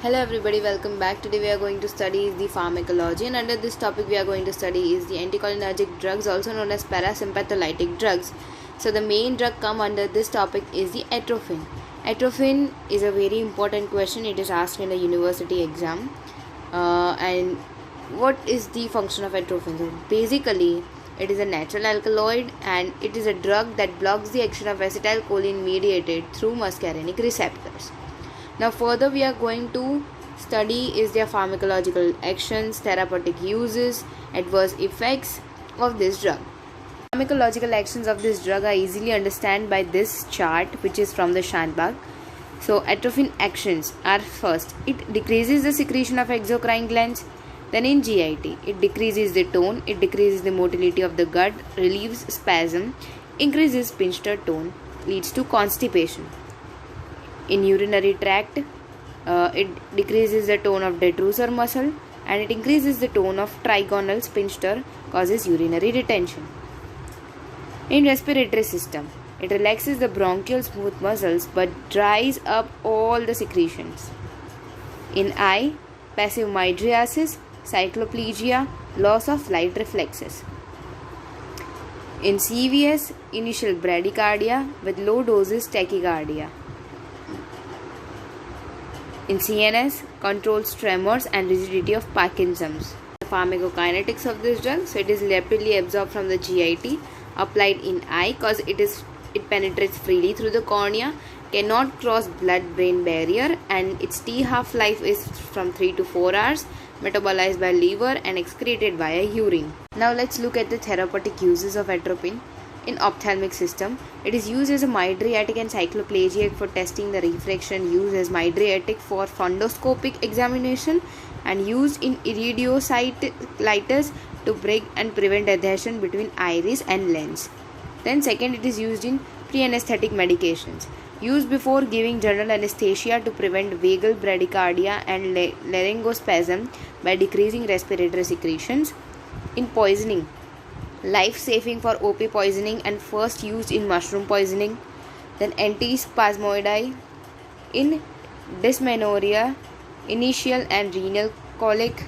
Hello everybody, welcome back. Today we are going to study the pharmacology, and under this topic we are going to study is the anticholinergic drugs, also known as parasympathetic drugs. So the main drug come under this topic is the atropine. Atropine is a very important question. It is asked in a university exam. And what is the function of atropine? So basically, it is a natural alkaloid and it is a drug that blocks the action of acetylcholine mediated through muscarinic receptors. Now further we are going to study is their pharmacological actions, therapeutic uses, adverse effects of this drug. Pharmacological actions of this drug are easily understood by this chart, which is from the Schanbach. So atropine actions are: first, it decreases the secretion of exocrine glands. Then in GIT, it decreases the tone, it decreases the motility of the gut, relieves spasm, increases sphincter tone, leads to constipation. In urinary tract, it decreases the tone of detrusor muscle and it increases the tone of trigonal sphincter, causes urinary retention. In respiratory system, it relaxes the bronchial smooth muscles but dries up all the secretions. In eye, passive mydriasis, cycloplegia, loss of light reflexes. In CVS, initial bradycardia with low doses tachycardia. In CNS, controls tremors and rigidity of Parkinson's. The pharmacokinetics of this drug, so it is rapidly absorbed from the GIT, applied in eye because it penetrates freely through the cornea, cannot cross blood-brain barrier, and its T half-life is from 3 to 4 hours, metabolized by liver and excreted via urine. Now let's look at the therapeutic uses of atropine. In ophthalmic system, it is used as a mydriatic and cycloplegic for testing the refraction, used as mydriatic for fundoscopic examination, and used in iridocytitis to break and prevent adhesion between iris and lens. Then second, it is used in pre-anesthetic medications, used before giving general anesthesia to prevent vagal bradycardia and laryngospasm by decreasing respiratory secretions. In poisoning, life-saving for OP poisoning and first used in mushroom poisoning. Then antispasmoid in dysmenorrhea, initial and renal colic,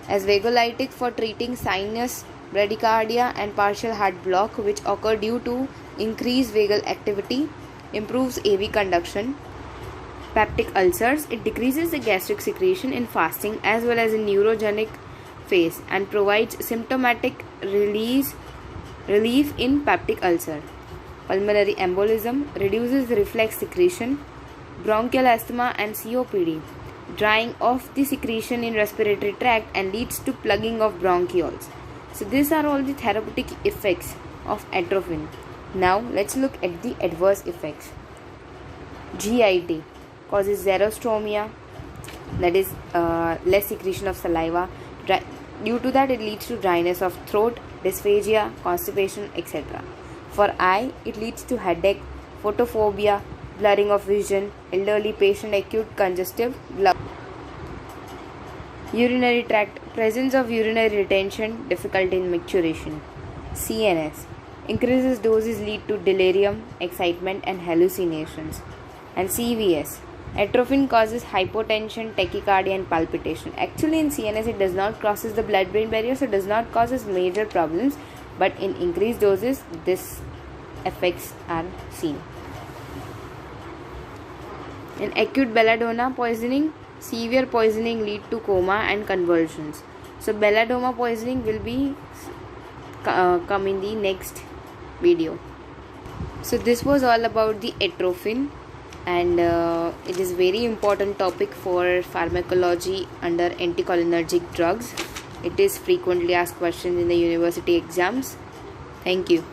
as vagolytic for treating sinus bradycardia and partial heart block which occur due to increased vagal activity, improves AV conduction. Peptic ulcers, it decreases the gastric secretion in fasting as well as in neurogenic phase and provides symptomatic relief in peptic ulcer. Pulmonary embolism, reduces reflex secretion. Bronchial asthma and COPD, drying off the secretion in respiratory tract and leads to plugging of bronchioles. So these are all the therapeutic effects of atropine. Now let's look at the adverse effects. GIT causes xerostomia, that is less secretion of saliva. Due to that, it leads to dryness of throat, dysphagia, constipation, etc. For eye, it leads to headache, photophobia, blurring of vision, elderly patient acute congestive blood. Urinary tract, presence of urinary retention, difficulty in micturition. CNS, increases doses lead to delirium, excitement and hallucinations. And CVS, atropine causes hypotension, tachycardia and palpitation. Actually in CNS it does not crosses the blood-brain barrier, so it does not causes major problems, but in increased doses this effects are seen. In acute belladonna poisoning, severe poisoning lead to coma and convulsions. So belladonna poisoning will be come in the next video. So this was all about the atropine, and it is very important topic for pharmacology under anticholinergic drugs. It is frequently asked questions in the university exams. Thank you.